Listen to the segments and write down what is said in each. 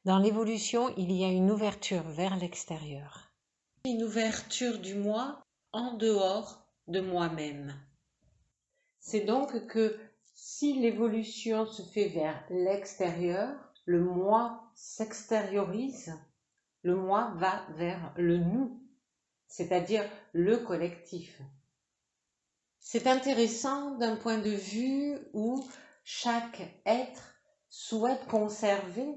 Dans l'évolution, il y a une ouverture vers l'extérieur. Une ouverture du moi en dehors de moi-même. C'est donc que si l'évolution se fait vers l'extérieur, le moi s'extériorise, le moi va vers le nous, c'est-à-dire le collectif. C'est intéressant d'un point de vue où chaque être souhaite conserver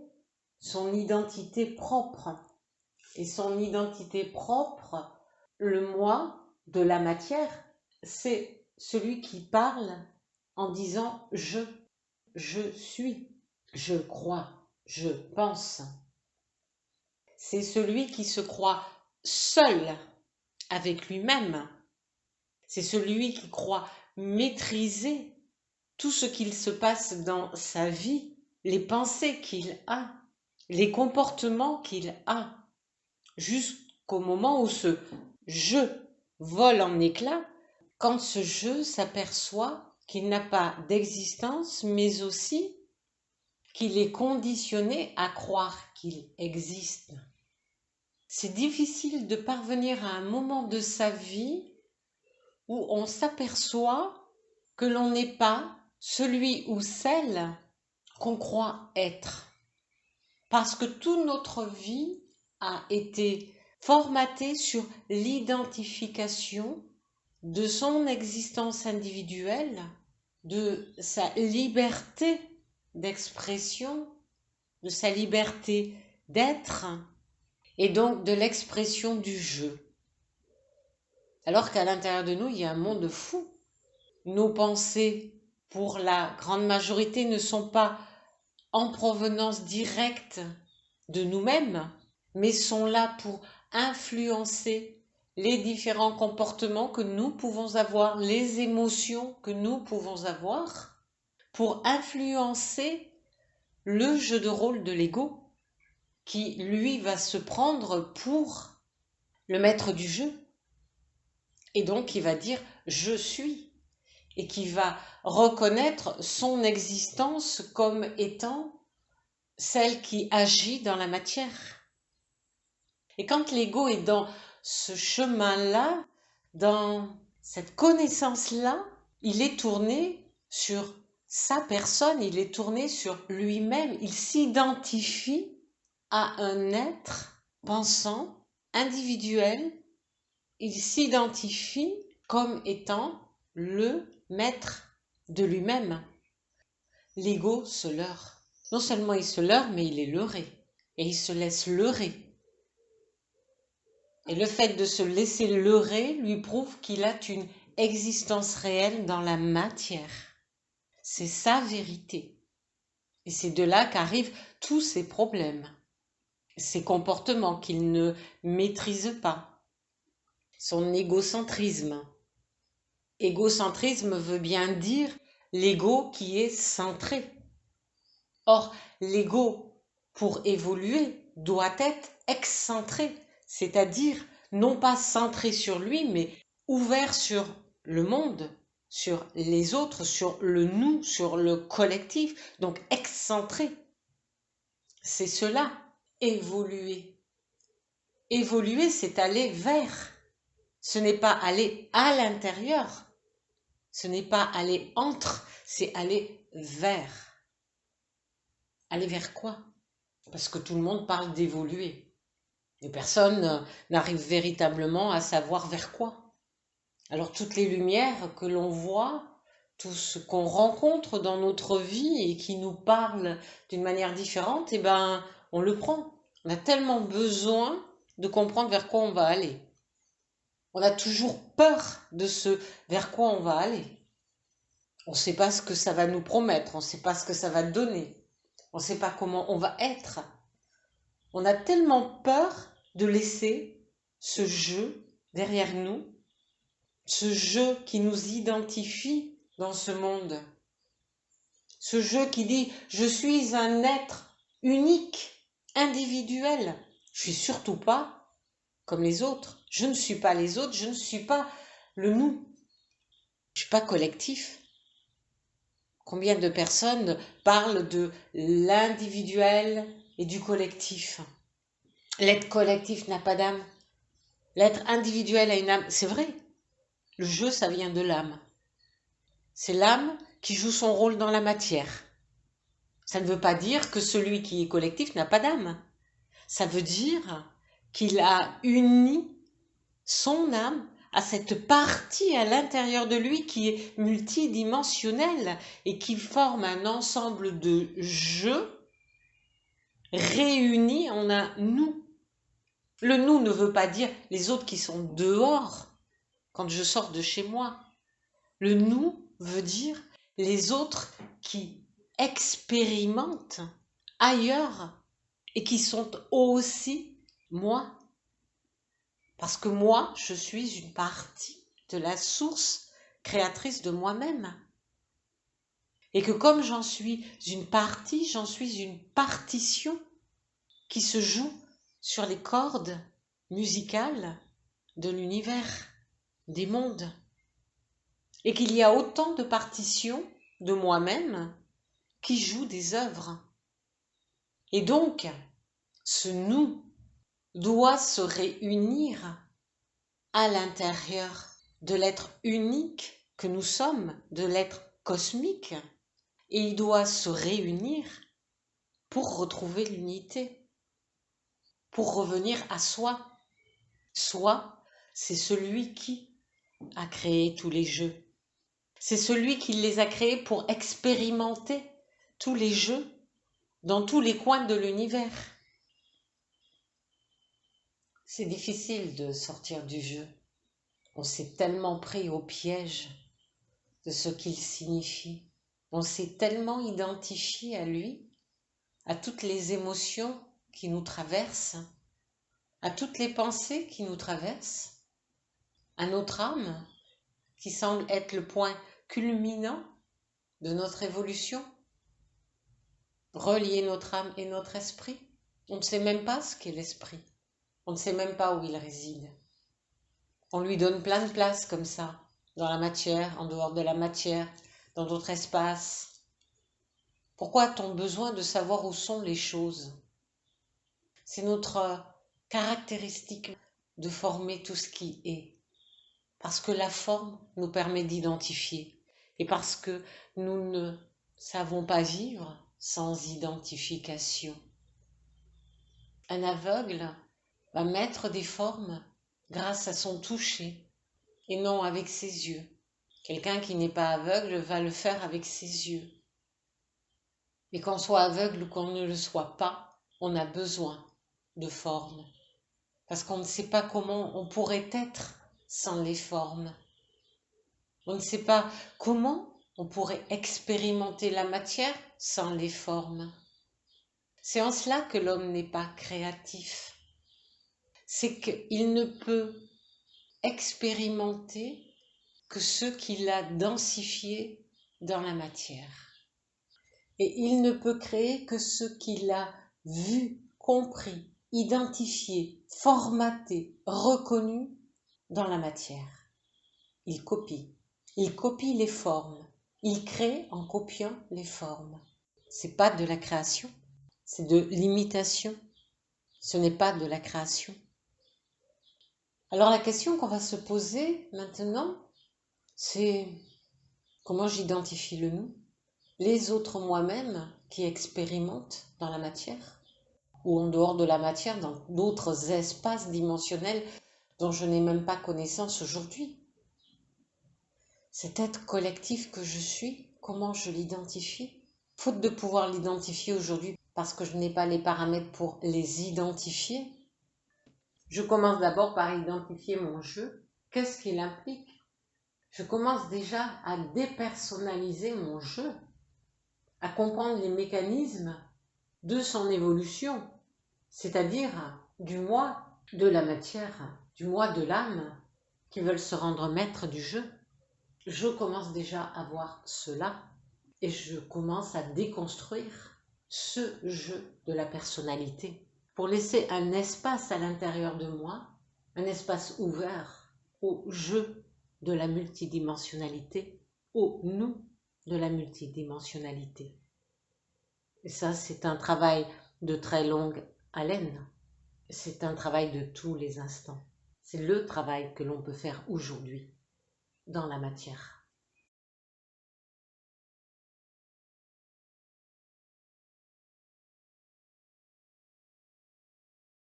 son identité propre. Et son identité propre, le moi de la matière, c'est celui qui parle en disant je suis, je crois, je pense. C'est celui qui se croit seul avec lui-même. C'est celui qui croit maîtriser tout ce qu'il se passe dans sa vie, les pensées qu'il a, les comportements qu'il a, jusqu'au moment où ce je vole en éclats, quand ce je s'aperçoit qu'il n'a pas d'existence, mais aussi qu'il est conditionné à croire qu'il existe. C'est difficile de parvenir à un moment de sa vie où on s'aperçoit que l'on n'est pas celui ou celle qu'on croit être. Parce que toute notre vie a été formatée sur l'identification de son existence individuelle, de sa liberté d'expression, de sa liberté d'être, et donc de l'expression du je. Alors qu'à l'intérieur de nous, il y a un monde fou. Nos pensées, pour la grande majorité, ne sont pas en provenance directe de nous-mêmes, mais sont là pour influencer les différents comportements que nous pouvons avoir, les émotions que nous pouvons avoir, pour influencer le jeu de rôle de l'ego, qui, lui, va se prendre pour le maître du jeu. Et donc, il va dire « je suis » et qui va reconnaître son existence comme étant celle qui agit dans la matière. Et quand l'ego est dans ce chemin-là, dans cette connaissance-là, il est tourné sur sa personne, il est tourné sur lui-même, il s'identifie à un être pensant, individuel, il s'identifie comme étant le maître de lui-même. L'ego se leurre. Non seulement il se leurre, mais il est leurré. Et il se laisse leurrer. Et le fait de se laisser leurrer lui prouve qu'il a une existence réelle dans la matière. C'est sa vérité. Et c'est de là qu'arrivent tous ces problèmes, ces comportements qu'il ne maîtrise pas, son égocentrisme. Égocentrisme veut bien dire l'ego qui est centré. Or, l'ego, pour évoluer, doit être excentré, c'est-à-dire non pas centré sur lui, mais ouvert sur le monde, sur les autres, sur le nous, sur le collectif, donc excentré. C'est cela, évoluer. Évoluer, c'est aller vers. Ce n'est pas aller à l'intérieur, ce n'est pas aller entre, c'est aller vers. Aller vers quoi? Parce que tout le monde parle d'évoluer. Et personne n'arrive véritablement à savoir vers quoi. Alors toutes les lumières que l'on voit, tout ce qu'on rencontre dans notre vie et qui nous parle d'une manière différente, eh ben, on le prend. On a tellement besoin de comprendre vers quoi on va aller. On a toujours peur de ce vers quoi on va aller. On ne sait pas ce que ça va nous promettre, on ne sait pas ce que ça va donner. On ne sait pas comment on va être. On a tellement peur de laisser ce jeu derrière nous, ce jeu qui nous identifie dans ce monde. Ce jeu qui dit « je suis un être unique, individuel, je suis surtout pas comme les autres, je ne suis pas les autres, je ne suis pas le nous, je ne suis pas collectif ». Combien de personnes parlent de l'individuel et du collectif. L'être collectif n'a pas d'âme. L'être individuel a une âme. C'est vrai. Le jeu, ça vient de l'âme. C'est l'âme qui joue son rôle dans la matière. Ça ne veut pas dire que celui qui est collectif n'a pas d'âme. Ça veut dire qu'il a uni son âme à cette partie à l'intérieur de lui qui est multidimensionnelle et qui forme un ensemble de jeux réunis en un nous. Le nous ne veut pas dire les autres qui sont dehors quand je sors de chez moi. Le nous veut dire les autres qui expérimentent ailleurs et qui sont aussi moi. Parce que moi, je suis une partie de la source créatrice de moi-même. Et que comme j'en suis une partie, j'en suis une partition qui se joue sur les cordes musicales de l'univers, des mondes. Et qu'il y a autant de partitions de moi-même qui jouent des œuvres. Et donc, ce nous doit se réunir à l'intérieur de l'être unique que nous sommes, de l'être cosmique, et il doit se réunir pour retrouver l'unité, pour revenir à soi. Soi, c'est celui qui a créé tous les jeux. C'est celui qui les a créés pour expérimenter tous les jeux dans tous les coins de l'univers. C'est difficile de sortir du jeu. On s'est tellement pris au piège de ce qu'il signifie. On s'est tellement identifié à lui, à toutes les émotions qui nous traversent, à toutes les pensées qui nous traversent, à notre âme qui semble être le point culminant de notre évolution, relier notre âme et notre esprit. On ne sait même pas ce qu'est l'esprit. On ne sait même pas où il réside. On lui donne plein de place comme ça, dans la matière, en dehors de la matière, dans d'autres espaces. Pourquoi a-t-on besoin de savoir où sont les choses? C'est notre caractéristique de former tout ce qui est. Parce que la forme nous permet d'identifier. Et parce que nous ne savons pas vivre sans identification. Un aveugle va mettre des formes grâce à son toucher et non avec ses yeux. Quelqu'un qui n'est pas aveugle va le faire avec ses yeux. Et qu'on soit aveugle ou qu'on ne le soit pas, on a besoin de formes. Parce qu'on ne sait pas comment on pourrait être sans les formes. On ne sait pas comment on pourrait expérimenter la matière sans les formes. C'est en cela que l'homme n'est pas créatif. C'est qu'il ne peut expérimenter que ce qu'il a densifié dans la matière. Et il ne peut créer que ce qu'il a vu, compris, identifié, formaté, reconnu dans la matière. Il copie les formes, il crée en copiant les formes. C'est pas de la création, c'est de l'imitation, ce n'est pas de la création. Alors la question qu'on va se poser maintenant, c'est comment j'identifie le nous, les autres moi-même qui expérimentent dans la matière ou en dehors de la matière, dans d'autres espaces dimensionnels dont je n'ai même pas connaissance aujourd'hui. Cet être collectif que je suis, comment je l'identifie? Faute de pouvoir l'identifier aujourd'hui parce que je n'ai pas les paramètres pour les identifier, je commence d'abord par identifier mon jeu. Qu'est-ce qu'il implique? Je commence déjà à dépersonnaliser mon jeu, à comprendre les mécanismes de son évolution, c'est-à-dire du moi de la matière, du moi de l'âme qui veulent se rendre maître du jeu. Je commence déjà à voir cela et je commence à déconstruire ce jeu de la personnalité pour laisser un espace à l'intérieur de moi, un espace ouvert au jeu de la multidimensionnalité, au nous de la multidimensionnalité. Et ça, c'est un travail de très longue haleine. C'est un travail de tous les instants. C'est le travail que l'on peut faire aujourd'hui dans la matière.